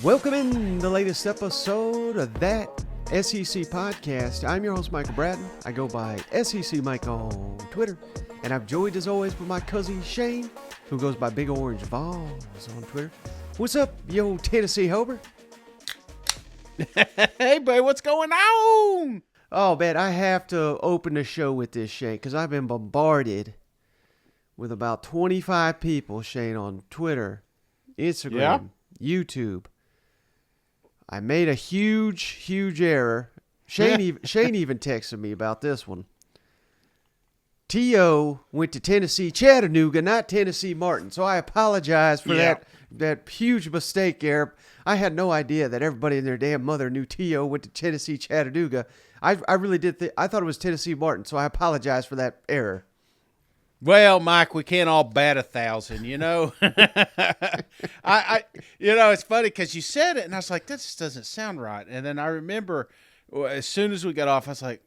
Welcome in the latest episode of That SEC Podcast. I'm your host, Michael Bratton. I go by SEC Mike on Twitter. And I'm joined, as always, by my cousin Shane, who goes by Big Orange Vols on Twitter. What's up, yo Tennessee Hober? Hey, boy, what's going on? Oh, man, I have to open the show with this, Shane, because I've been bombarded with about 25 people, Shane, on Twitter, Instagram, YouTube. I made a huge error. Shane even texted me about this one. T.O. went to Tennessee Chattanooga, not Tennessee Martin. So I apologize for that huge mistake there. I had no idea that everybody and their damn mother knew T.O. went to Tennessee Chattanooga. I really did. I thought it was Tennessee Martin, so I apologize for that error. Well, Mike, we can't all bat 1,000, you know. It's funny because you said it, and I was like, that just doesn't sound right. And then I remember, as soon as we got off, I was like,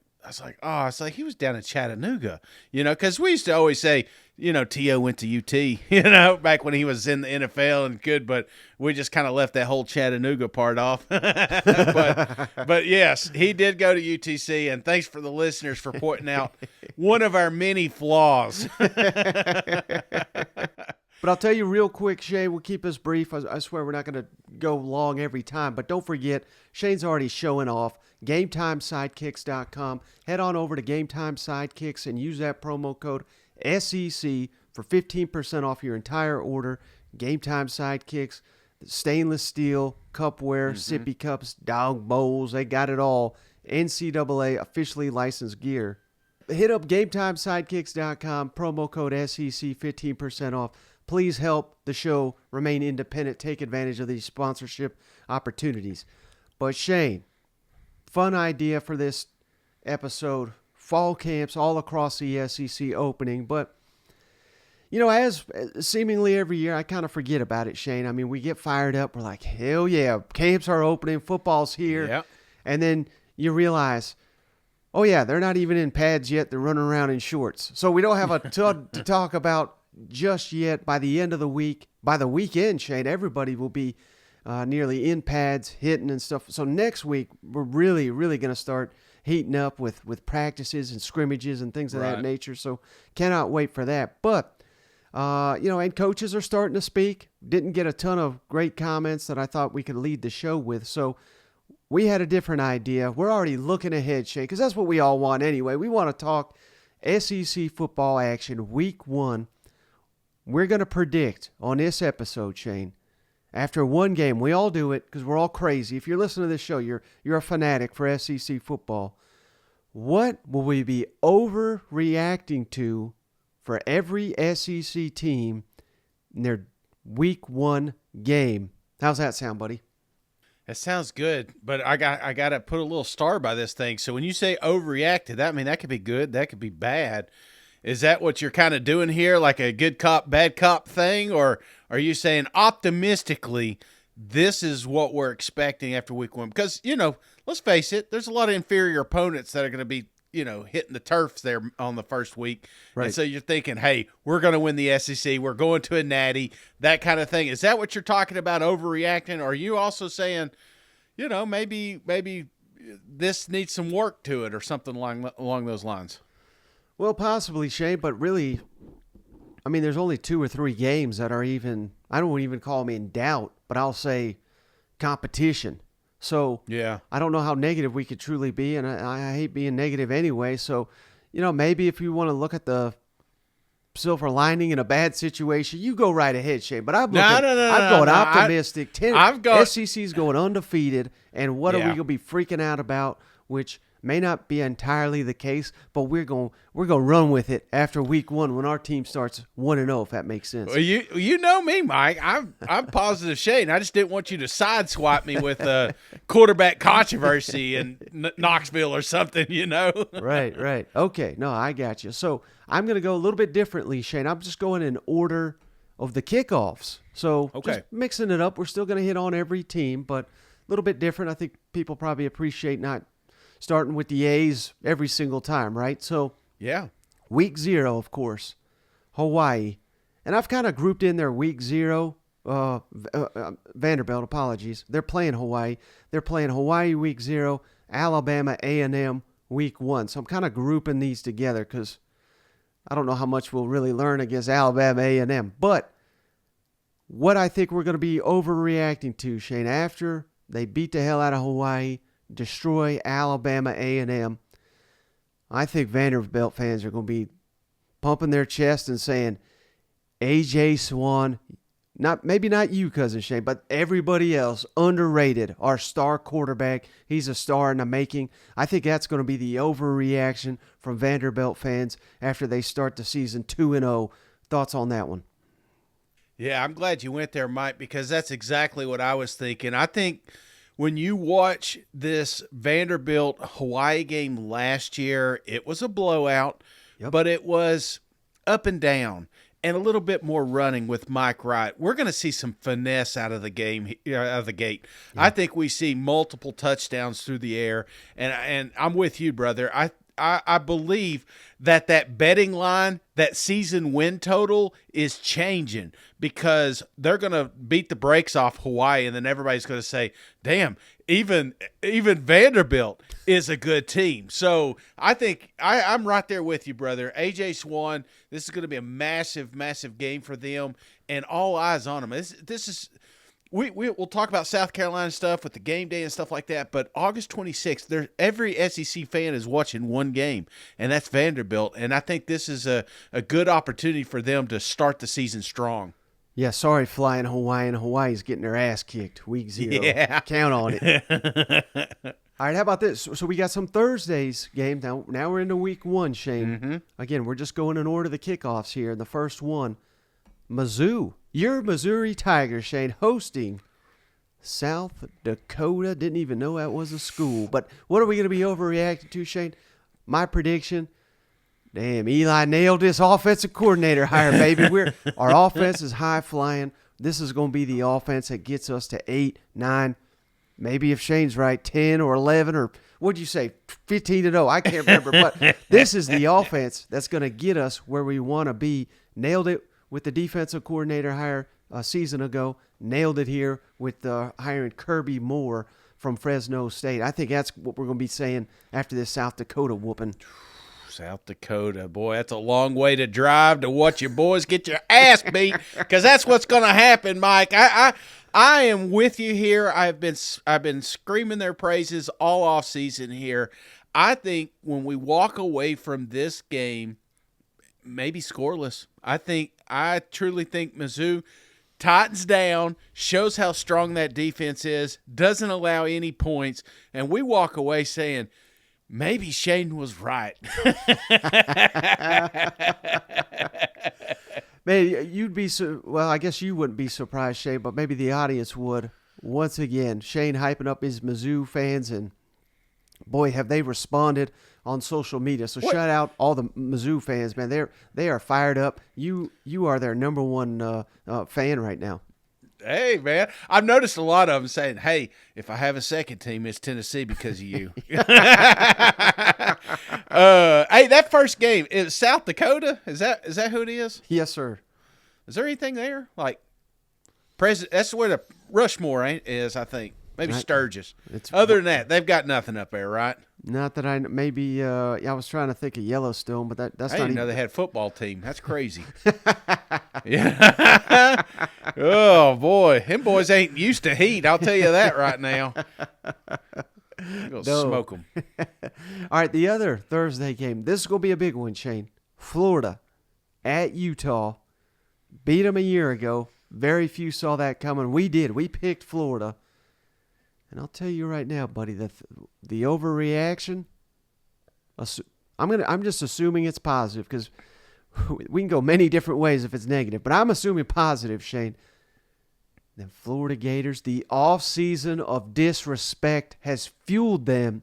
he was down in Chattanooga, you know, because we used to always say, you know, T.O. went to UT, you know, back when he was in the NFL and good, but we just kind of left that whole Chattanooga part off. but yes, he did go to UTC, and thanks for the listeners for pointing out one of our many flaws. But I'll tell you real quick, Shane, we'll keep this brief. I swear we're not going to go long every time. But don't forget, Shane's already showing off. GameTimeSidekicks.com. Head on over to GameTime Sidekicks and use that promo code SEC for 15% off your entire order. GameTime Sidekicks, stainless steel, cupware, sippy cups, dog bowls. They got it all. NCAA officially licensed gear. Hit up GameTimeSidekicks.com. Promo code SEC, 15% off. Please help the show remain independent. Take advantage of these sponsorship opportunities. But Shane, fun idea for this episode. Fall camps all across the SEC opening. But, you know, as seemingly every year, I kind of forget about it, Shane. I mean, we get fired up. We're like, hell yeah, camps are opening. Football's here. Yep. And then you realize, oh yeah, they're not even in pads yet. They're running around in shorts. So we don't have a ton to talk about just yet. By the end of the week, by the weekend, Shane, everybody will be nearly in pads, hitting and stuff. So next week, we're really going to start heating up with practices and scrimmages and things of that nature. So cannot wait for that. But, and coaches are starting to speak. Didn't get a ton of great comments that I thought we could lead the show with. So we had a different idea. We're already looking ahead, Shane, because that's what we all want anyway. We want to talk SEC football action week 1. We're going to predict on this episode, Shane, after one game. We all do it because we're all crazy. If you're listening to this show, you're a fanatic for SEC football. What will we be overreacting to for every SEC team in their week 1 game? How's that sound, buddy? That sounds good, but I got to put a little star by this thing. So when you say overreacted, that could be good, that could be bad. Is that what you're kind of doing here, like a good cop, bad cop thing? Or are you saying optimistically this is what we're expecting after week 1? Because, you know, let's face it, there's a lot of inferior opponents that are going to be, you know, hitting the turfs there on the first week. Right. And so you're thinking, hey, we're going to win the SEC. We're going to a natty, that kind of thing. Is that what you're talking about, overreacting? Or are you also saying, you know, maybe this needs some work to it or something along those lines? Well, possibly, Shane, but really, I mean, there's only 2 or 3 games that are even, I don't even call them in doubt, but I'll say competition. So yeah, I don't know how negative we could truly be, and I hate being negative anyway. So, you know, maybe if you want to look at the silver lining in a bad situation, you go right ahead, Shane. But I'm going optimistic. SEC's going undefeated, and what are we going to be freaking out about, which may not be entirely the case, but we're going to run with it after week 1 when our team starts 1-0, if that makes sense. Well, you know me, Mike. I'm positive Shane. I just didn't want you to sideswipe me with a quarterback controversy in Knoxville or something, you know. Right. Okay, no, I got you. So I'm going to go a little bit differently, Shane. I'm just going in order of the kickoffs. So just mixing it up. We're still going to hit on every team, but a little bit different. I think people probably appreciate not starting with the A's every single time, right? So yeah, Week 0, of course, Hawaii. And I've kind of grouped in there week 0, Vanderbilt, apologies. They're playing Hawaii. They're playing Hawaii week 0, Alabama A&M week 1. So I'm kind of grouping these together because I don't know how much we'll really learn against Alabama A&M. But what I think we're going to be overreacting to, Shane, after they beat the hell out of Hawaii, destroy Alabama A&M, I think Vanderbilt fans are going to be pumping their chest and saying, A.J. Swan, maybe not you, Cousin Shane, but everybody else, underrated, our star quarterback. He's a star in the making. I think that's going to be the overreaction from Vanderbilt fans after they start the season 2-0. Thoughts on that one? Yeah, I'm glad you went there, Mike, because that's exactly what I was thinking. I think when you watch this Vanderbilt-Hawaii game last year, it was a blowout, but it was up and down and a little bit more running with Mike Wright. We're going to see some finesse out of the game, out of the gate. Yeah. I think we see multiple touchdowns through the air, and I'm with you, brother. I believe that betting line, that season win total is changing because they're going to beat the brakes off Hawaii, and then everybody's going to say, damn, even Vanderbilt is a good team. So I think I'm right there with you, brother. A.J. Swan, this is going to be a massive, massive game for them, and all eyes on them. This is – We'll talk about South Carolina stuff with the game day and stuff like that, but August 26th, every SEC fan is watching one game, and that's Vanderbilt, and I think this is a good opportunity for them to start the season strong. Yeah, sorry, flying Hawaii, and Hawaii's getting their ass kicked week 0. Yeah. Count on it. All right, how about this? So we got some Thursdays games. Now we're into week 1, Shane. Mm-hmm. Again, we're just going in order of the kickoffs here. The first one, Mizzou. Your Missouri Tigers, Shane, hosting South Dakota. Didn't even know that was a school. But what are we going to be overreacting to, Shane? My prediction, damn, Eli nailed this offensive coordinator hire, baby. Our offense is high flying. This is going to be the offense that gets us to 8, 9, maybe if Shane's right, 10 or 11 or what'd you say, 15-0. I can't remember. But this is the offense that's going to get us where we want to be. Nailed it with the defensive coordinator hire a season ago, nailed it here with hiring Kirby Moore from Fresno State. I think that's what we're going to be saying after this South Dakota whooping. South Dakota, boy, that's a long way to drive to watch your boys get your ass beat, because that's what's going to happen, Mike. I am with you here. I've been screaming their praises all off season here. I think when we walk away from this game, maybe scoreless. I truly think Mizzou tightens down, shows how strong that defense is, doesn't allow any points, and we walk away saying, maybe Shane was right. Man, I guess you wouldn't be surprised, Shane, but maybe the audience would. Once again, Shane hyping up his Mizzou fans, and boy, have they responded on social media. So shout out all the Mizzou fans, man. They are fired up. You are their number one fan right now. Hey, man. I've noticed a lot of them saying, hey, if I have a second team, it's Tennessee because of you. Hey, that first game, is South Dakota? Is that who it is? Yes, sir. Is there anything there? Like, that's where the Rushmore is, I think. Maybe Sturgis. Other than that, they've got nothing up there, right? Not that I maybe. I was trying to think of Yellowstone, but that's not. I didn't know even... they had a football team. That's crazy. Yeah. Oh boy, them boys ain't used to heat. I'll tell you that right now. I'm gonna smoke them. All right, the other Thursday game. This is gonna be a big one, Shane. Florida at Utah. Beat them a year ago. Very few saw that coming. We did. We picked Florida. And I'll tell you right now, buddy, the overreaction. I'm just assuming it's positive because we can go many different ways if it's negative. But I'm assuming positive, Shane. The Florida Gators, the off-season of disrespect has fueled them,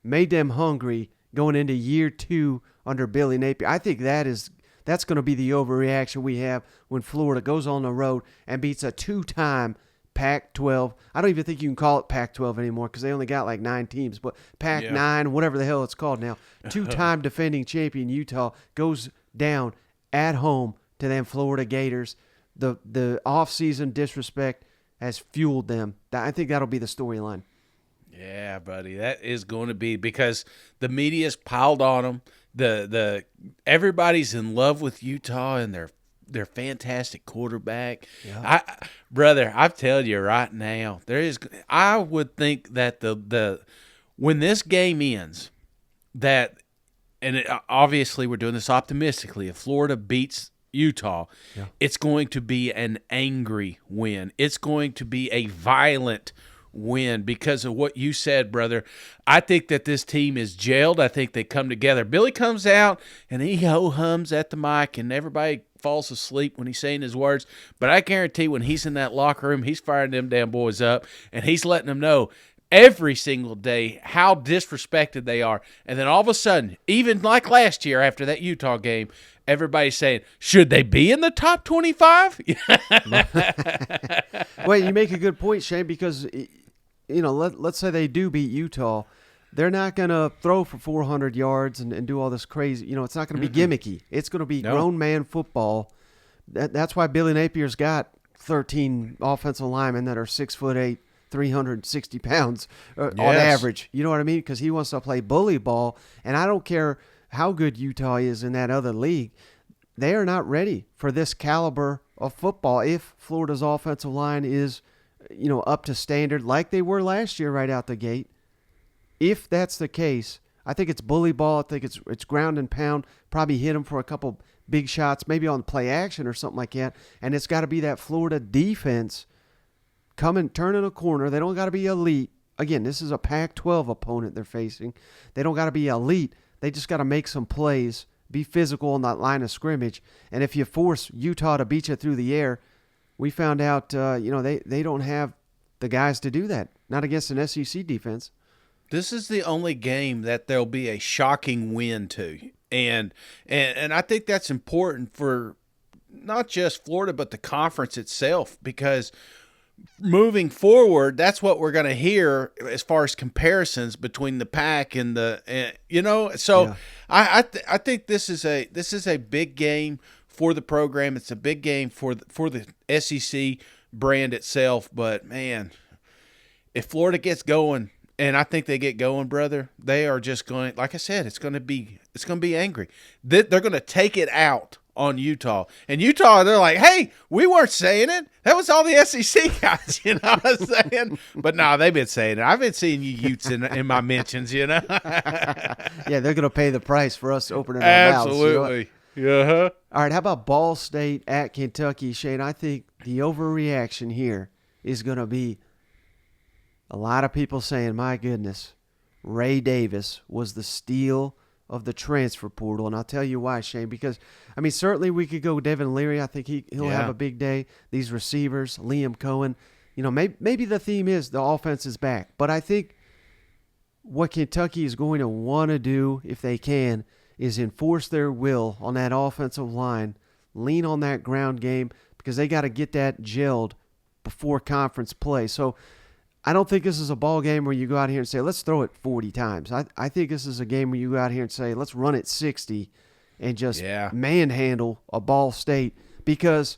made them hungry going into year 2 under Billy Napier. I think that's going to be the overreaction we have when Florida goes on the road and beats a 2-time Pac-12. I don't even think you can call it Pac-12 anymore because they only got like 9 teams. But Pac-9, whatever the hell it's called now, 2-time defending champion Utah goes down at home to them Florida Gators. The off-season disrespect has fueled them. I think that'll be the storyline. Yeah, buddy, that is going to be because the media's piled on them. The everybody's in love with Utah and their fantastic quarterback. Yeah. Brother, I'm telling you right now, I would think that the when this game ends, obviously we're doing this optimistically. If Florida beats Utah, it's going to be an angry win. It's going to be a violent win because of what you said, brother. I think that this team is gelled. I think they come together. Billy comes out and he ho-hums at the mic and everybody falls asleep when he's saying his words. But I guarantee when he's in that locker room, he's firing them damn boys up and he's letting them know every single day how disrespected they are. And then all of a sudden, even like last year after that Utah game, everybody's saying, should they be in the top 25? Well, you make a good point, Shane, because, let's say they do beat Utah. They're not going to throw for 400 yards and do all this crazy. It's not going to be gimmicky. It's going to be grown man football. That's why Billy Napier's got 13 offensive linemen that are 6'8", 360 pounds on average. You know what I mean? Because he wants to play bully ball. And I don't care how good Utah is in that other league. They are not ready for this caliber of football if Florida's offensive line is, up to standard like they were last year right out the gate. If that's the case, I think it's bully ball. I think it's ground and pound. Probably hit them for a couple big shots, maybe on play action or something like that. And it's got to be that Florida defense turning a corner. They don't got to be elite. Again, this is a Pac-12 opponent they're facing. They don't got to be elite. They just got to make some plays, be physical on that line of scrimmage. And if you force Utah to beat you through the air, we found out, they don't have the guys to do that. Not against an SEC defense. This is the only game that there'll be a shocking win to. And I think that's important for not just Florida, but the conference itself, because moving forward, that's what we're going to hear as far as comparisons between the Pac and I think this is a big game for the program. It's a big game for the SEC brand itself. But man, if Florida gets going, and I think they get going, brother, they are just going. Like I said, it's going to be angry. They're going to take it out on Utah. And Utah, they're like, hey, we weren't saying it. That was all the SEC guys, you know what I'm saying? But no, they've been saying it. I've been seeing you Utes in my mentions, Yeah, they're going to pay the price for us opening our mouths. Absolutely. Uh-huh. All right, how about Ball State at Kentucky, Shane? I think the overreaction here is going to be a lot of people saying, my goodness, Ray Davis was the steal of the transfer portal. And I'll tell you why, Shane, because, certainly we could go Devin Leary. I think he'll have a big day. These receivers, Liam Cohen, maybe the theme is the offense is back. But I think what Kentucky is going to want to do, if they can, is enforce their will on that offensive line, lean on that ground game, because they got to get that gelled before conference play. So I don't think this is a ball game where you go out here and say, let's throw it 40 times. I think this is a game where you go out here and say, let's run it 60 and just manhandle a Ball State. Because,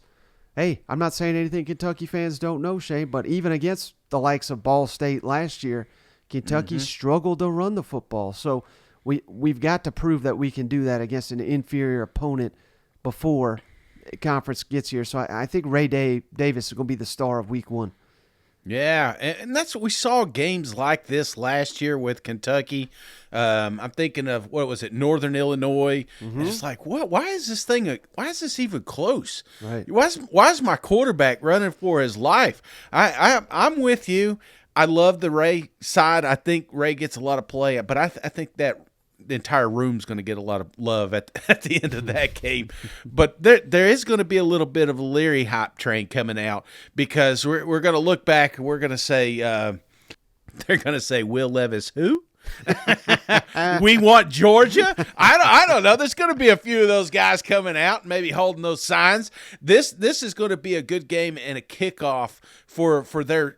hey, I'm not saying anything Kentucky fans don't know, Shane, but even against the likes of Ball State last year, Kentucky struggled to run the football. So we've got to prove that we can do that against an inferior opponent before conference gets here. So I think Ray Davis is going to be the star of week 1. Yeah, and that's what we saw games like this last year with Kentucky. I'm thinking of, what was it, Northern Illinois. And it's like, what? Why is this even close? Right. Why is my quarterback running for his life? I'm with you. I love the Ray side. I think Ray gets a lot of play, but I think that the entire room's going to get a lot of love at the end of that game. But there is going to be a little bit of a Leary hype train coming out, because we're going to look back and we're going to say they're going to say Will Levis who? We want Georgia. I don't know. There's going to be a few of those guys coming out and maybe holding those signs. This is going to be a good game and a kickoff for the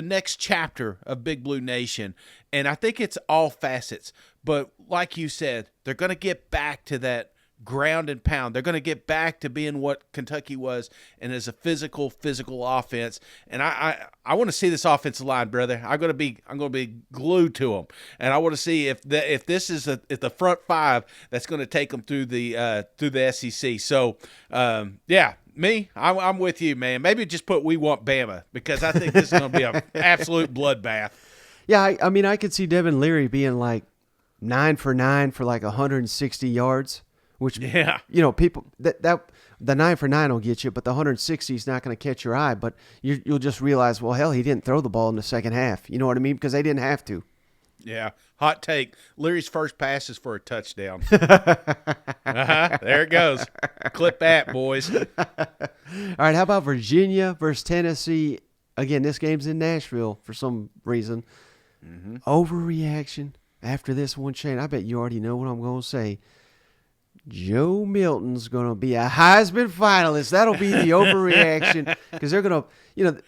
next chapter of Big Blue Nation. And I think it's all facets. But like you said, they're going to get back to that ground and pound. They're going to get back to being what Kentucky was, and as a physical offense. And I want to see this offensive line, brother. I'm going to be glued to them, and I want to see if this is if the front five that's going to take them through the SEC. So yeah. I'm with you, man. Maybe just put "We Want Bama" because I think this is going to be an absolute bloodbath. Yeah, I mean, I could see Devin Leary being like 9 for 9 for like 160 yards, which people that the 9 for 9 will get you, but the 160 is not going to catch your eye. But you'll just realize, well, hell, he didn't throw the ball in the second half. You know what I mean? Because they didn't have to. Yeah. Hot take. Leary's first pass is for a touchdown. There it goes. Clip that, boys. All right, how about Virginia versus Tennessee? Again, this game's in Nashville for some reason. Mm-hmm. Overreaction after this one, Shane. I bet you already know what I'm going to say. Joe Milton's going to be a Heisman finalist. That'll be the overreaction because they're going to,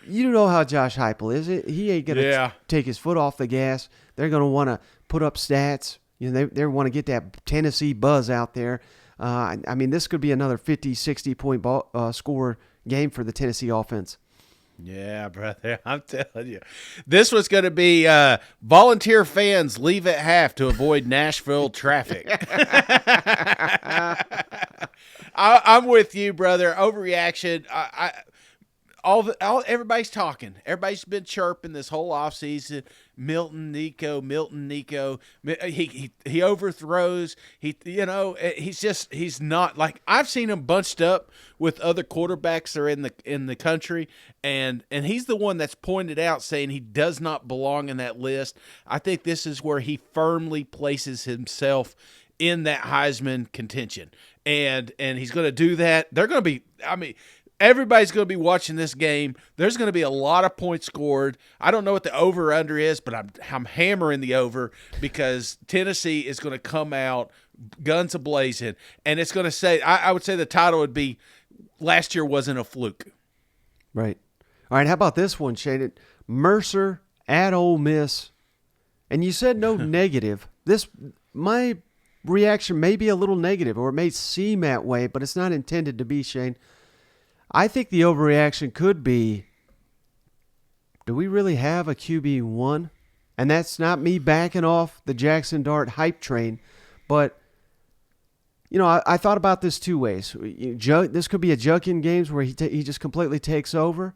you know how Josh Heupel is. He ain't going to take his foot off the gas. They're going to want to put up stats. They want to get that Tennessee buzz out there. I mean, this could be another 50, 60-point score game for the Tennessee offense. Yeah, brother, I'm telling you. This was going to be volunteer fans leave at half to avoid Nashville traffic. I'm with you, brother. Overreaction. Everybody's talking. Everybody's been chirping this whole offseason. Milton, Nico. He overthrows. He's not like I've seen him bunched up with other quarterbacks that are in the country, and he's the one that's pointed out saying he does not belong in that list. I think this is where he firmly places himself in that Heisman contention, and he's going to do that. They're going to be. I mean. Everybody's going to be watching this game. There's going to be a lot of points scored. I don't know what the over-under is, but I'm hammering the over because Tennessee is going to come out guns a-blazing. And it's going to say, I would say the title would be, last year wasn't a fluke. Right. All right, how about this one, Shane? Mercer at Ole Miss. And you said no negative. My reaction may be a little negative, or it may seem that way, but it's not intended to be, Shane. I think the overreaction could be, do we really have a QB1? And that's not me backing off the Jackson Dart hype train, but, I thought about this two ways. This could be a Jugkin games where he just completely takes over,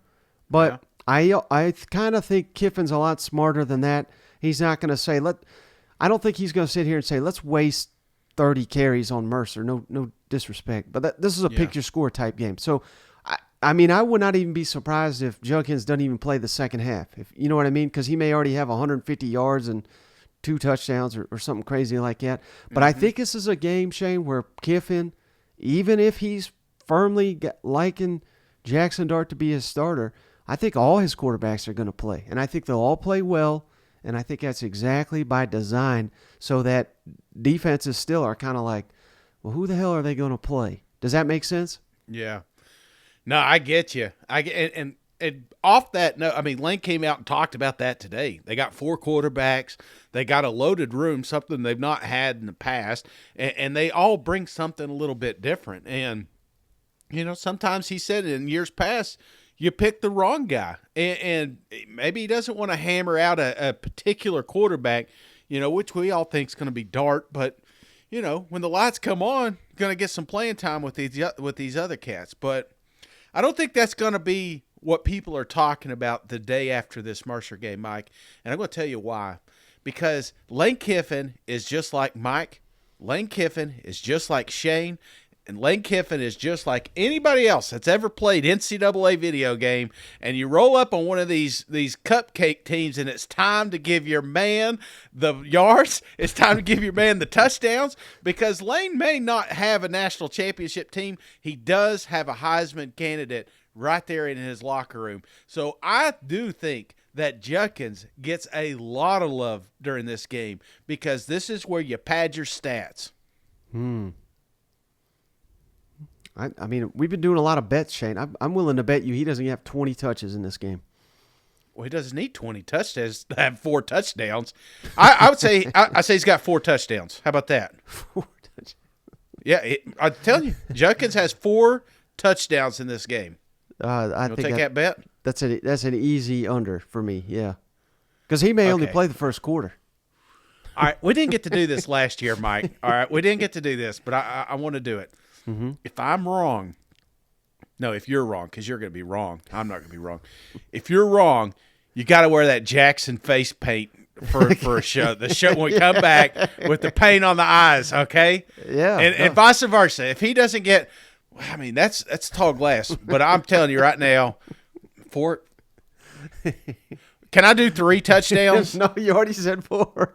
but yeah. I kind of think Kiffin's a lot smarter than that. He's not going to say, I don't think he's going to sit here and say, let's waste 30 carries on Mercer. No disrespect, but this is a pick your score type game. So, I mean, I would not even be surprised if Judkins doesn't even play the second half. If you know what I mean? Because he may already have 150 yards and 2 touchdowns or something crazy like that. But I think this is a game, Shane, where Kiffin, even if he's firmly liking Jackson Dart to be his starter, I think all his quarterbacks are going to play. And I think they'll all play well. And I think that's exactly by design so that defenses still are kind of like, well, who the hell are they going to play? Does that make sense? Yeah. No, I get you. And off that note, I mean, Lane came out and talked about that today. They got 4 quarterbacks. They got a loaded room, something they've not had in the past, and they all bring something a little bit different. And, sometimes he said in years past, you pick the wrong guy, and maybe he doesn't want to hammer out a particular quarterback, which we all think is going to be Dart, but, when the lights come on, you're going to get some playing time with these other cats. But I don't think that's going to be what people are talking about the day after this Mercer game, Mike. And I'm going to tell you why. Because Lane Kiffin is just like Mike. Lane Kiffin is just like Shane. And Lane Kiffin is just like anybody else that's ever played NCAA video game. And you roll up on one of these cupcake teams, and it's time to give your man the yards. It's time to give your man the touchdowns. Because Lane may not have a national championship team. He does have a Heisman candidate right there in his locker room. So I do think that Judkins gets a lot of love during this game because this is where you pad your stats. I mean, we've been doing a lot of bets, Shane. I'm willing to bet you he doesn't have 20 touches in this game. Well, he doesn't need 20 touchdowns to have 4 touchdowns. I would say I say he's got 4 touchdowns. How about that? 4 touchdowns. Yeah, I'm telling you, Judkins has 4 touchdowns in this game. I You'll think take that bet? That's an easy under for me. Yeah, because he may only play the first quarter. All right, we didn't get to do this last year, Mike. All right, we didn't get to do this, but I want to do it. Mm-hmm. If I'm wrong, no, if you're wrong, because you're going to be wrong. I'm not going to be wrong. If you're wrong, you got to wear that Jackson face paint for a show. The show when we come back with the paint on the eyes, okay? Yeah. And vice versa. If he doesn't get, I mean, that's tall glass. But I'm telling you right now, can I do 3 touchdowns? No, you already said 4.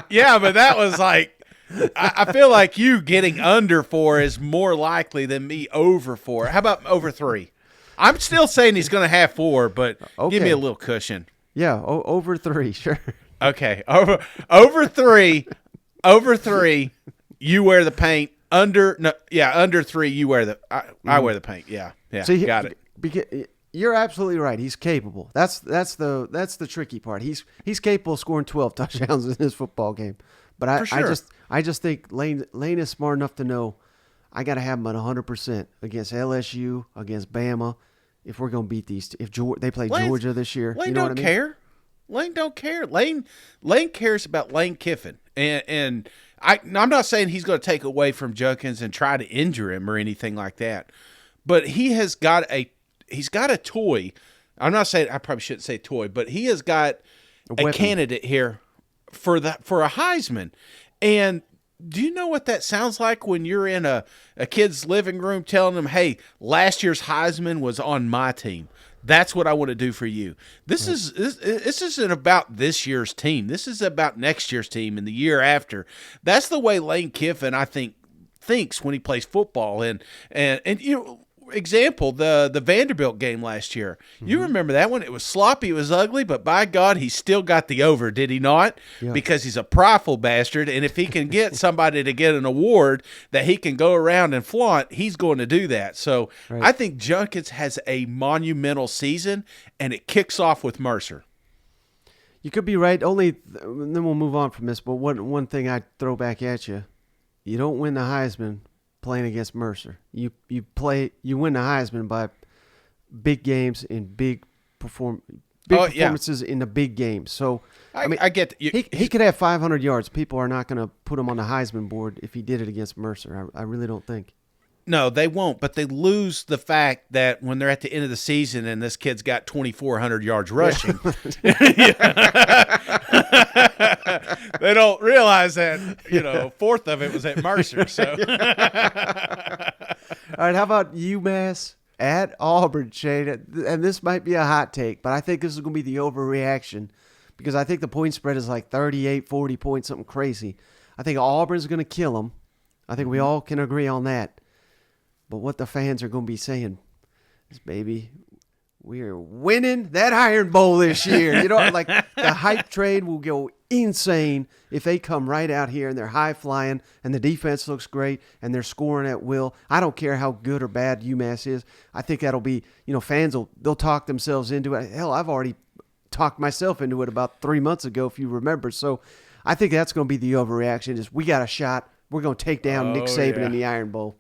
Yeah, but that was like, I feel like you getting under 4 is more likely than me over 4. How about over 3? I'm still saying he's going to have 4, but give me a little cushion. Yeah, over 3, sure. Okay, over 3, you wear the paint. Under 3, you wear the. I wear the paint. Yeah, So got it. You're absolutely right. He's capable. That's the tricky part. He's capable of scoring 12 touchdowns in this football game. But For sure. I just think Lane is smart enough to know I got to have him at 100% against LSU, against Bama. If we're going to beat these, if they play Georgia this year, Lane you know don't what I mean? care. Lane don't care. Lane cares about Lane Kiffin, and I'm not saying he's going to take away from Judkins and try to injure him or anything like that, but he's got a toy. I'm not saying, I probably shouldn't say toy, but he has got a candidate here for a Heisman. And do you know what that sounds like when you're in a kid's living room telling them, hey, last year's Heisman was on my team. That's what I want to do for you. This isn't about this year's team. This is about next year's team and the year after. That's the way Lane Kiffin, I think, thinks when he plays football. And you know, example, the Vanderbilt game last year. You remember that one? It was sloppy, it was ugly, but by God, he still got the over, did he not? Yeah. Because he's a prideful bastard, and if he can get somebody to get an award that he can go around and flaunt, he's going to do that. So Right. I think Judkins has a monumental season, and it kicks off with Mercer. You could be right. Then we'll move on from this. But one thing I'd throw back at you: you don't win the Heisman playing against Mercer. You win the Heisman by big games and big performances in the big games. So I mean, I get he could have 500 yards. People are not going to put him on the Heisman board if he did it against Mercer. I really don't think. No, they won't, but they lose the fact that when they're at the end of the season and this kid's got 2,400 yards rushing, they don't realize that, a fourth of it was at Mercer. So, All right, how about UMass at Auburn, Shane? And this might be a hot take, but I think this is going to be the overreaction because I think the point spread is like 38, 40 points, something crazy. I think Auburn's going to kill them. I think we all can agree on that. But what the fans are going to be saying is, baby, we are winning that Iron Bowl this year. Like the hype train will go insane if they come right out here and they're high flying and the defense looks great and they're scoring at will. I don't care how good or bad UMass is. I think that'll be, fans they'll talk themselves into it. Hell, I've already talked myself into it about 3 months ago, if you remember. So I think that's going to be the overreaction is we got a shot. We're going to take down Nick Saban in the Iron Bowl.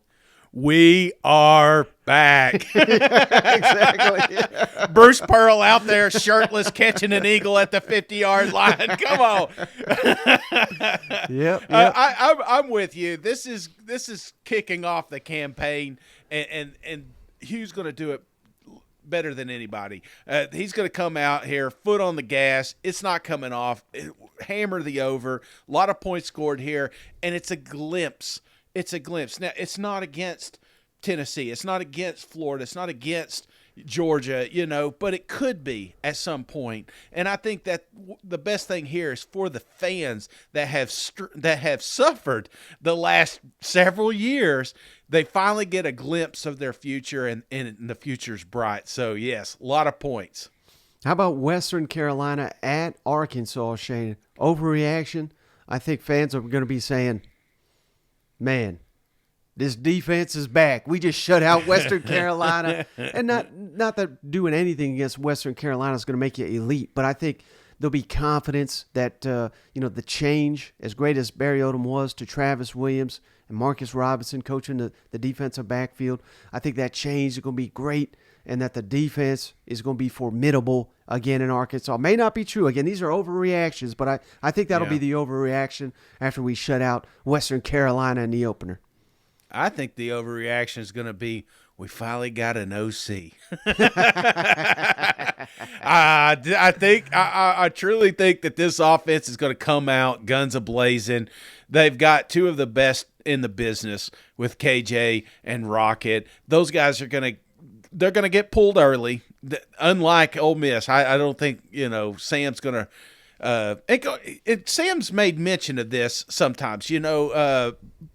We are back. Exactly. Yeah. Bruce Pearl out there shirtless catching an eagle at the 50-yard line. Come on. Yep. I'm with you. This is kicking off the campaign, and Hugh's going to do it better than anybody. He's going to come out here, foot on the gas. It's not coming off. Hammer the over. A lot of points scored here, and it's a glimpse. It's a glimpse. Now, it's not against Tennessee. It's not against Florida. It's not against Georgia, but it could be at some point. And I think that the best thing here is for the fans that have suffered the last several years, they finally get a glimpse of their future, and the future's bright. So, yes, a lot of points. How about Western Carolina at Arkansas, Shane? Overreaction? I think fans are going to be saying, man, this defense is back. We just shut out Western Carolina. And not that doing anything against Western Carolina is going to make you elite, but I think there'll be confidence that, the change, as great as Barry Odom was to Travis Williams and Marcus Robinson coaching the defensive backfield, I think that change is going to be great and that the defense is going to be formidable again in Arkansas. May not be true. Again, these are overreactions, but I think that'll be the overreaction after we shut out Western Carolina in the opener. I think the overreaction is going to be we finally got an OC. I truly think that this offense is going to come out guns a-blazing. They've got two of the best in the business with KJ and Rocket. Those guys are going to get pulled early. Unlike Ole Miss, I don't think Sam's going to. Sam's made mention of this sometimes.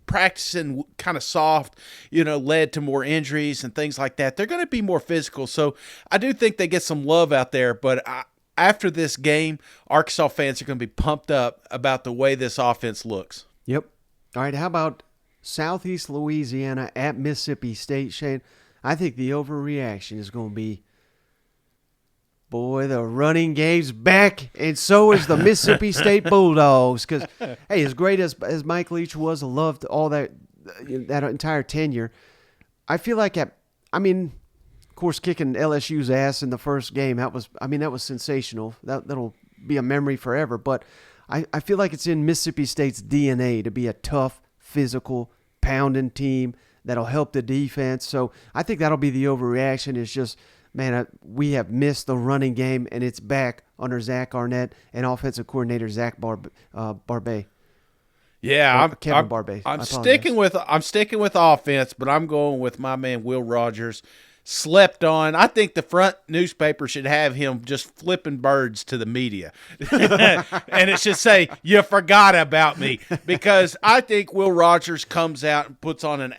Practicing kind of soft, led to more injuries and things like that. They're going to be more physical, so I do think they get some love out there. But after this game, Arkansas fans are going to be pumped up about the way this offense looks. Yep. All right. How about Southeast Louisiana at Mississippi State, Shane? I think the overreaction is going to be, boy, the running game's back, and so is the Mississippi State Bulldogs. Because, hey, as great as Mike Leach was, I loved all that entire tenure. I feel like of course, kicking LSU's ass in the first game, that was sensational. That'll be a memory forever. But I feel like it's in Mississippi State's DNA to be a tough, physical, pounding team that'll help the defense. So I think that'll be the overreaction. It's just, man, we have missed the running game, and it's back under Zach Arnett and offensive coordinator Zach Barbay. Yeah, Kevin Barbay. I'm sticking with offense, but I'm going with my man Will Rogers. Slept on. I think the front newspaper should have him just flipping birds to the media. And it should say, you forgot about me. Because I think Will Rogers comes out and puts on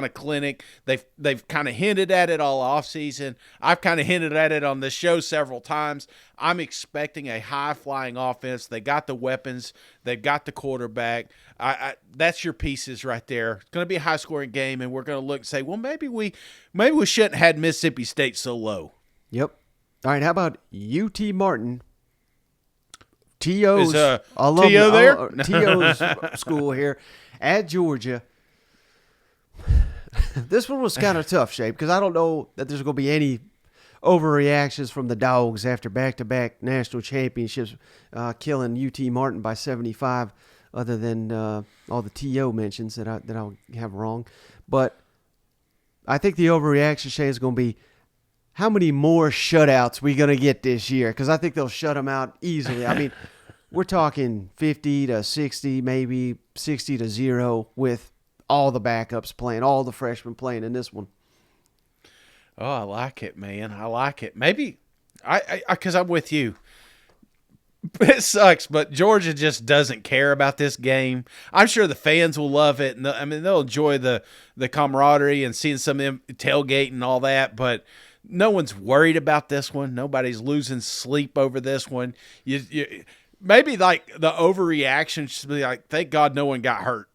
a clinic. They've kind of hinted at it all offseason. I've kind of hinted at it on this show several times. I'm expecting a high-flying offense. They got the weapons. They've got the quarterback. That's your pieces right there. It's going to be a high-scoring game, and we're going to look and say, well, maybe we shouldn't have had Mississippi State so low. Yep. All right, how about UT Martin? T.O.'s T.O. there? T.O.'s school here at Georgia. This one was kind of tough, Shape, because I don't know that there's going to be any overreactions from the Dogs after back-to-back national championships, killing UT Martin by 75, other than all the TO mentions that I'll have wrong. But I think the overreaction, Shane, is going to be how many more shutouts we going to get this year, because I think they'll shut them out easily. I mean, we're talking 50 to 60, maybe 60 to 0 with all the backups playing, all the freshmen playing in this one. Oh, I like it, man. I like it. Maybe because I'm with you. It sucks, but Georgia just doesn't care about this game. I'm sure the fans will love it, and they'll enjoy the camaraderie and seeing some of them tailgate and all that. But no one's worried about this one. Nobody's losing sleep over this one. Maybe like the overreaction should be like, thank God no one got hurt.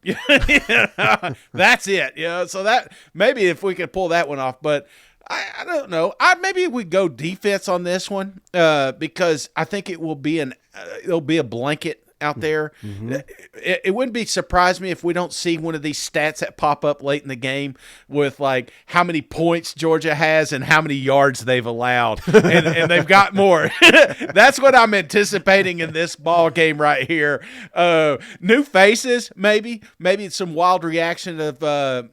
That's it. So that maybe if we could pull that one off, but I don't know. Maybe we go defense on this one because I think it will be it'll be a blanket out there. Mm-hmm. It wouldn't surprise me if we don't see one of these stats that pop up late in the game with like how many points Georgia has and how many yards they've allowed, and they've got more. That's what I'm anticipating in this ball game right here. New faces, maybe it's some wild reaction of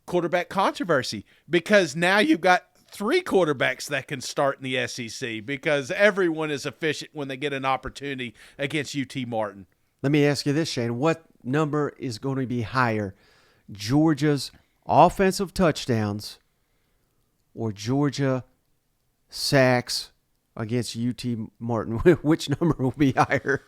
quarterback controversy, because now you've got 3 quarterbacks that can start in the SEC because everyone is efficient when they get an opportunity against UT Martin. Let me ask you this, Shane. What number is going to be higher, Georgia's offensive touchdowns or Georgia sacks against UT Martin? Which number will be higher?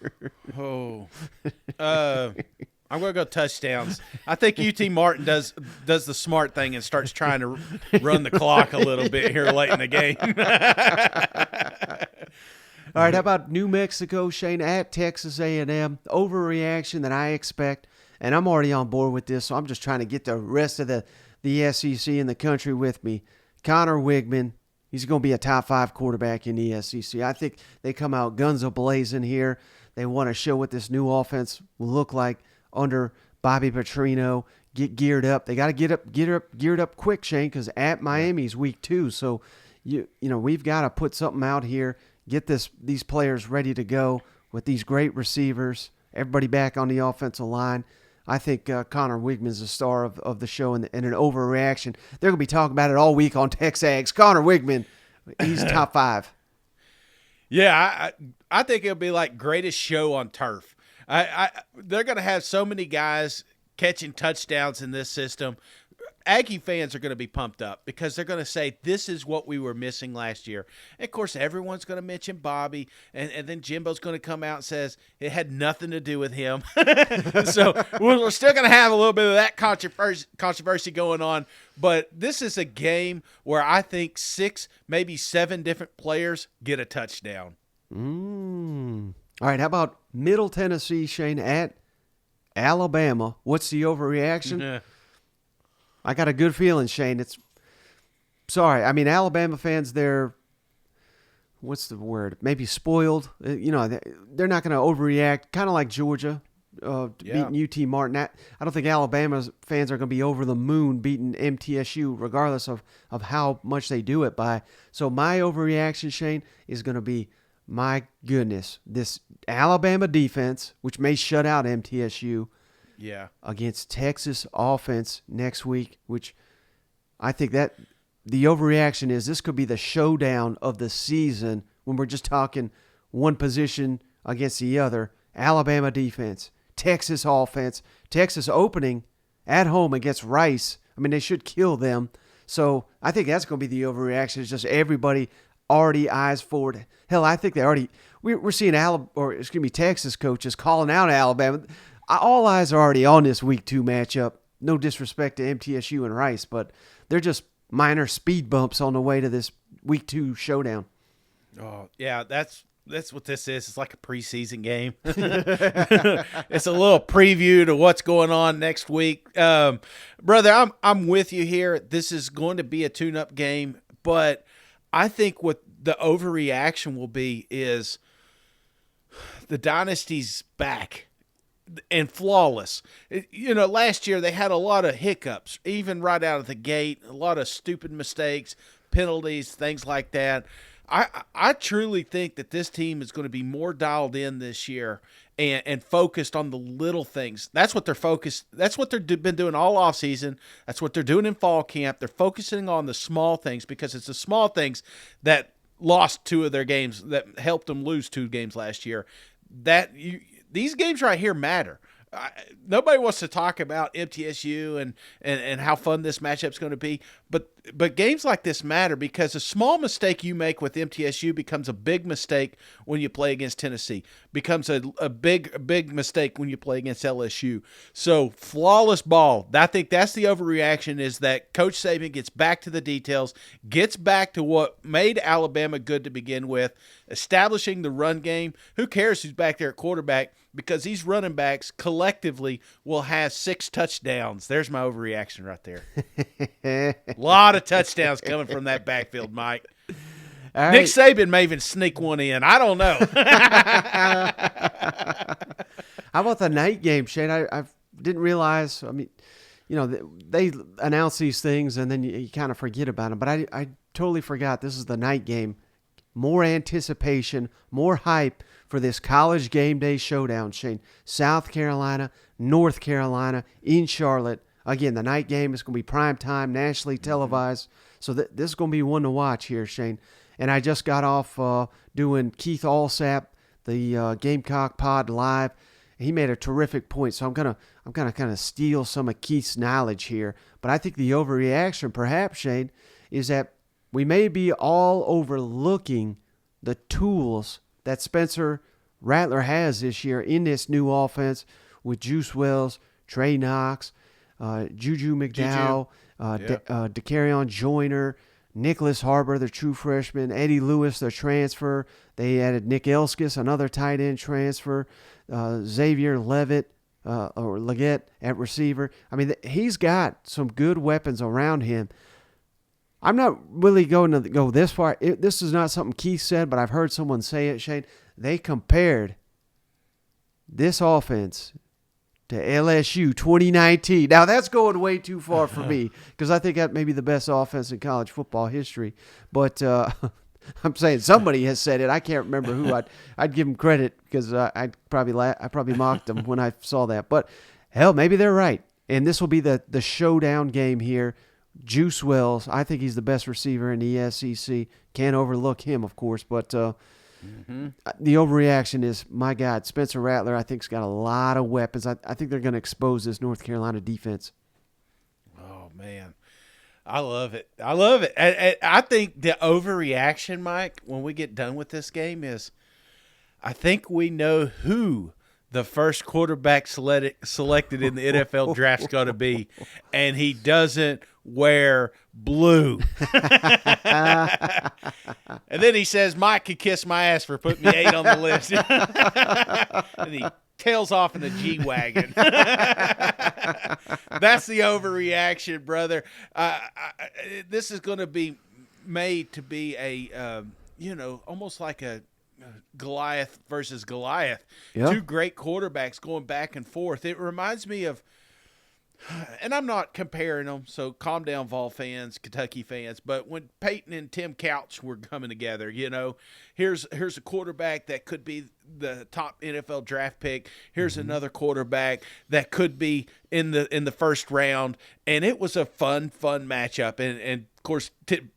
I'm going to go touchdowns. I think UT Martin does the smart thing and starts trying to run the clock a little bit here late in the game. All right, how about New Mexico, Shane, at Texas A&M? Overreaction that I expect, and I'm already on board with this, so I'm just trying to get the rest of the SEC and the country with me. Connor Wigman, he's going to be a top 5 quarterback in the SEC. I think they come out guns a-blazing here. They want to show what this new offense will look like under Bobby Petrino. Get geared up. They got to get geared up quick, Shane, because at Miami's week 2. So, we've got to put something out here, get these players ready to go with these great receivers, everybody back on the offensive line. I think Connor Wigman's the star of the show and an overreaction. They're going to be talking about it all week on Texags. Connor Wigman, he's top 5. Yeah, I think it'll be like greatest show on turf. They're going to have so many guys catching touchdowns in this system. Aggie fans are going to be pumped up because they're going to say, this is what we were missing last year. And of course, everyone's going to mention Bobby, and then Jimbo's going to come out and says it had nothing to do with him. So we're still going to have a little bit of that controversy going on. But this is a game where I think 6, maybe 7 different players get a touchdown. All right, how about Middle Tennessee, Shane, at Alabama? What's the overreaction? I got a good feeling, Shane. Alabama fans, they're, what's the word? Maybe spoiled. They're not going to overreact, kind of like Georgia beating UT Martin. I don't think Alabama's fans are going to be over the moon beating MTSU, regardless of how much they do it by. So my overreaction, Shane, is going to be, my goodness, this Alabama defense, which may shut out MTSU, against Texas offense next week, which I think that the overreaction is this could be the showdown of the season when we're just talking one position against the other. Alabama defense, Texas offense, Texas opening at home against Rice. They should kill them. So I think that's going to be the overreaction. It's just everybody already eyes forward. Hell, I think we're seeing Texas coaches calling out Alabama. All eyes are already on this week 2 matchup. No disrespect to MTSU and Rice, but they're just minor speed bumps on the way to this week 2 showdown. Oh, yeah, that's what this is. It's like a preseason game. It's a little preview to what's going on next week. Brother, I'm with you here. This is going to be a tune-up game, but I think what the overreaction will be is the dynasty's back. And flawless. Last year they had a lot of hiccups, even right out of the gate, a lot of stupid mistakes, penalties, things like that. I truly think that this team is going to be more dialed in this year and focused on the little things. That's what they're focused. That's what they've been doing all offseason. That's what they're doing in fall camp. They're focusing on the small things because it's the small things that lost 2 of their games, that helped them lose 2 games last year. These games right here matter. Nobody wants to talk about MTSU and how fun this matchup's going to be, but games like this matter because a small mistake you make with MTSU becomes a big mistake when you play against Tennessee, becomes a big mistake when you play against LSU. So flawless ball. I think that's the overreaction, is that Coach Saban gets back to the details, gets back to what made Alabama good to begin with, establishing the run game. Who cares who's back there at quarterback? Because these running backs collectively will have 6 touchdowns. There's my overreaction right there. A lot of touchdowns coming from that backfield, Mike. All Nick right. Saban may even sneak one in. I don't know. How about the night game, Shane? I didn't realize. They announce these things and then you kind of forget about them. But I totally forgot this is the night game. More anticipation, more hype for this college game day showdown, Shane. South Carolina, North Carolina, in Charlotte. Again, the night game is going to be prime time, nationally televised. So this is going to be one to watch here, Shane. And I just got off doing Keith Allsap, the Gamecock Pod live. He made a terrific point, so I'm gonna kind of steal some of Keith's knowledge here. But I think the overreaction, perhaps, Shane, is that we may be all overlooking the tools that Spencer Rattler has this year in this new offense with Juice Wells, Trey Knox, Juju McDowell, DeCarrion Joyner, Nicholas Harbor, their true freshman. Eddie Lewis, their transfer. They added Nick Elskis, another tight end transfer. Xavier Leggett at receiver. I mean, he's got some good weapons around him. I'm not really going to go this far. This is not something Keith said, but I've heard someone say it, Shane. They compared this offense to LSU 2019. Now, that's going way too far for me because I think that may be the best offense in college football history. But I'm saying somebody has said it. I can't remember who. I'd give them credit because I probably mocked them when I saw that. But, hell, maybe they're right. And this will be the showdown game here. Juice Wells, I think he's the best receiver in the SEC. Can't overlook him, of course. But the overreaction is, my God, Spencer Rattler, I think, has got a lot of weapons. I think they're going to expose this North Carolina defense. Oh, man. I love it. I love it. I think the overreaction, Mike, when we get done with this game is I think we know who the first quarterback selected in the NFL draft's going to be, and he doesn't wear blue. And then he says, Mike could kiss my ass for putting me 8 on the list. And he tails off in the G-Wagon. That's the overreaction, brother. This is going to be made to be a, almost like a Goliath versus Goliath. Yeah. Two great quarterbacks going back and forth. It reminds me of, and I'm not comparing them, so calm down, Vol fans, Kentucky fans, but when Peyton and Tim Couch were coming together, here's a quarterback that could be the top NFL draft pick. Here's another quarterback that could be in the first round, and it was a fun matchup. And of course,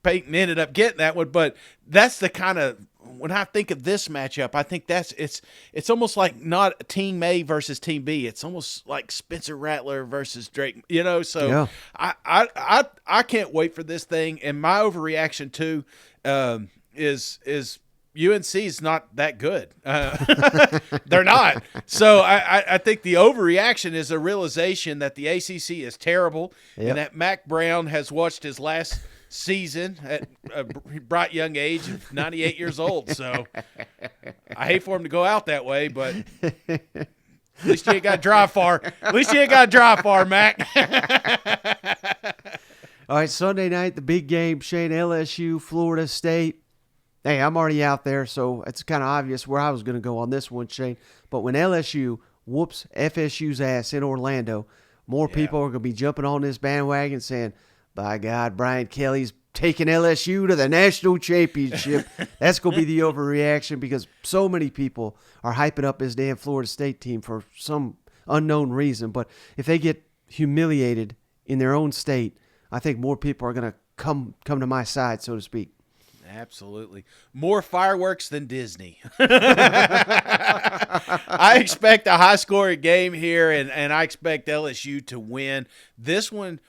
Peyton ended up getting that one, but that's the kind of, when I think of this matchup, I think it's almost like not Team A versus Team B. It's almost like Spencer Rattler versus Drake. So yeah. I can't wait for this thing. And my overreaction too is UNC is not that good. They're not. So I think the overreaction is a realization that the ACC is terrible, and that Mac Brown has watched his last season at a bright young age of 98 years old. So I hate for him to go out that way, but at least you ain't got to drive far. Mac. All right, Sunday night, the big game, Shane, LSU, Florida State. Hey, I'm already out there, so it's kind of obvious where I was going to go on this one, Shane. But when LSU whoops FSU's ass in Orlando, more people are going to be jumping on this bandwagon saying, by God, Brian Kelly's taking LSU to the national championship. That's going to be the overreaction because so many people are hyping up this damn Florida State team for some unknown reason. But if they get humiliated in their own state, I think more people are going to come to my side, so to speak. Absolutely. More fireworks than Disney. I expect a high-scoring game here, and I expect LSU to win. This one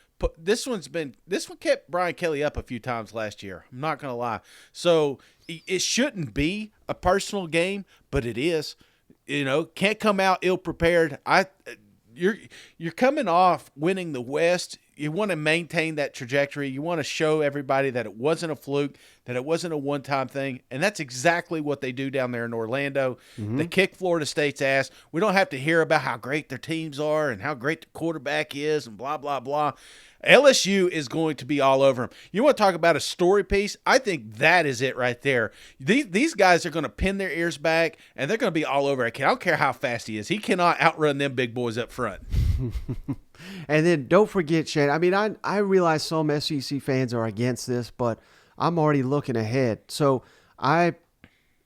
kept Brian Kelly up a few times last year. I'm not going to lie. So it shouldn't be a personal game, but it is. Can't come out ill-prepared. You're coming off winning the West. You want to maintain that trajectory. You want to show everybody that it wasn't a fluke, that it wasn't a one-time thing, and that's exactly what they do down there in Orlando. Mm-hmm. They kick Florida State's ass. We don't have to hear about how great their teams are and how great the quarterback is and blah, blah, blah. LSU is going to be all over them. You want to talk about a story piece? I think that is it right there. These guys are going to pin their ears back, and they're going to be all over a kid. I don't care how fast he is. He cannot outrun them big boys up front. And then don't forget, Shane, I mean, I realize some SEC fans are against this, but I'm already looking ahead. So I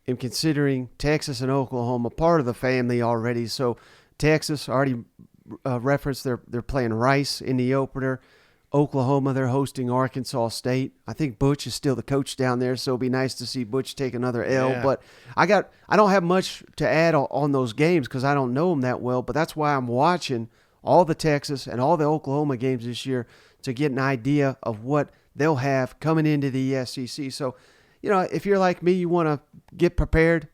am considering Texas and Oklahoma part of the family already. So Texas already referenced they're playing Rice in the opener. Oklahoma, they're hosting Arkansas State. I think Butch is still the coach down there, so it'll be nice to see Butch take another L. Yeah. But I don't have much to add on those games because I don't know them that well, but that's why I'm watching all the Texas and all the Oklahoma games this year to get an idea of what they'll have coming into the SEC. So, if you're like me, you want to get prepared,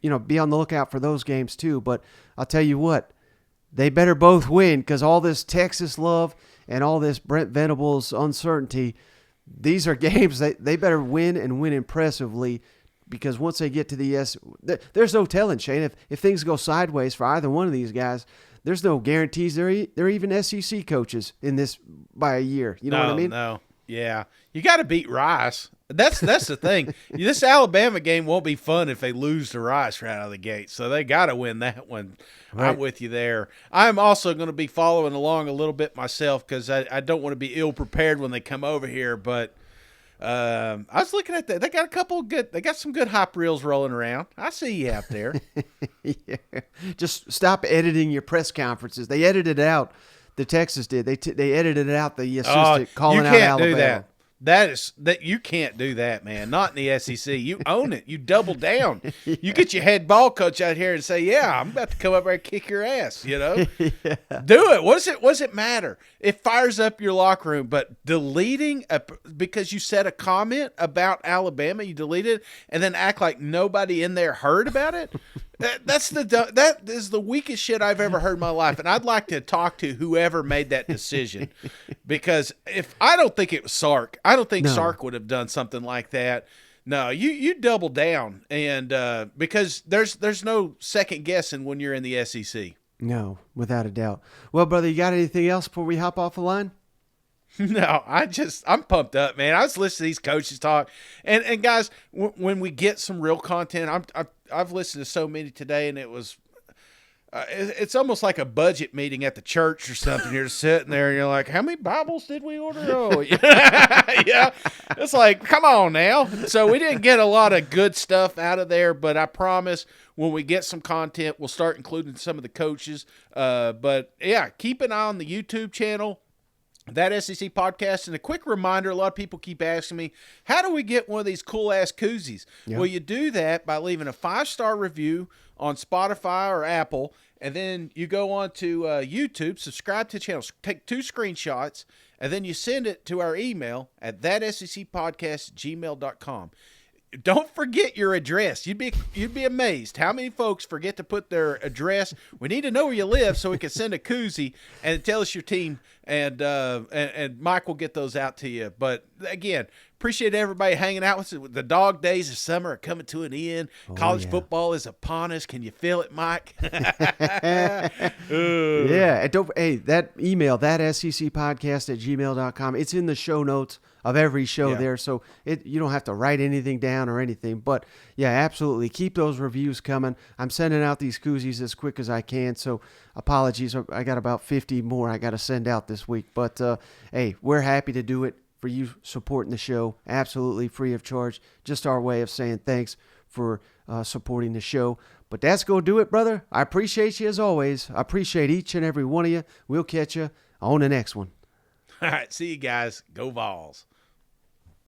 be on the lookout for those games too. But I'll tell you what, they better both win because all this Texas love and all this Brent Venables uncertainty, these are games they better win and win impressively, because once they get to the there's no telling, Shane. If things go sideways for either one of these guys, there's no guarantees they're even SEC coaches in this by a year. You know what I mean? No. Yeah. You got to beat Rice. That's the thing. This Alabama game won't be fun if they lose to Rice right out of the gate. So they got to win that one. Right. I'm with you there. I'm also going to be following along a little bit myself because I don't want to be ill prepared when they come over here. But I was looking at that. They got some good hype reels rolling around. I see you out there. Yeah. Just stop editing your press conferences. They edited it out. The Texas did. They edited it out. The assistant calling out Alabama. You can't do that. You can't do that, man. Not in the SEC. You own it. You double down. Yeah. You get your head ball coach out here and say, "Yeah, I'm about to come up there and kick your ass." You know, yeah. Do it. What does it matter? It fires up your locker room. But deleting because you said a comment about Alabama, you deleted it, and then act like nobody in there heard about it. That is the weakest shit I've ever heard in my life, and I'd like to talk to whoever made that decision, because if I don't think it was Sark, I don't think Sark would have done something like that. No, you double down, and because there's no second guessing when you're in the SEC. No, without a doubt. Well, brother, you got anything else before we hop off the line? No, I'm pumped up, man. I was listening to these coaches talk, and guys, when we get some real content, I've listened to so many today, and it was, it's almost like a budget meeting at the church or something. You're sitting there, and you're like, how many Bibles did we order? Oh, yeah. It's like, come on now. So we didn't get a lot of good stuff out of there, but I promise when we get some content, we'll start including some of the coaches. But yeah, keep an eye on the YouTube channel, That SEC Podcast. And a quick reminder, a lot of people keep asking me, how do we get one of these cool-ass koozies? Yep. Well, you do that by leaving a 5-star review on Spotify or Apple, and then you go on to YouTube, subscribe to the channel, take 2 screenshots, and then you send it to our email at thatsecpodcast@gmail.com. Don't forget your address. You'd be amazed how many folks forget to put their address. We need to know where you live so we can send a koozie and tell us your team, and Mike will get those out to you. But again, appreciate everybody hanging out with us. The dog days of summer are coming to an end. College football is upon us. Can you feel it, Mike? Yeah. And that email, thatsecpodcast@gmail.com. It's in the show notes of every show there, so you don't have to write anything down or anything. But yeah, absolutely, keep those reviews coming. I'm sending out these koozies as quick as I can, so apologies. I got about 50 more I got to send out this week. But hey, we're happy to do it for you supporting the show, absolutely free of charge. Just our way of saying thanks for supporting the show. But that's going to do it, brother. I appreciate you as always. I appreciate each and every one of you. We'll catch you on the next one. All right, see you guys. Go Vols.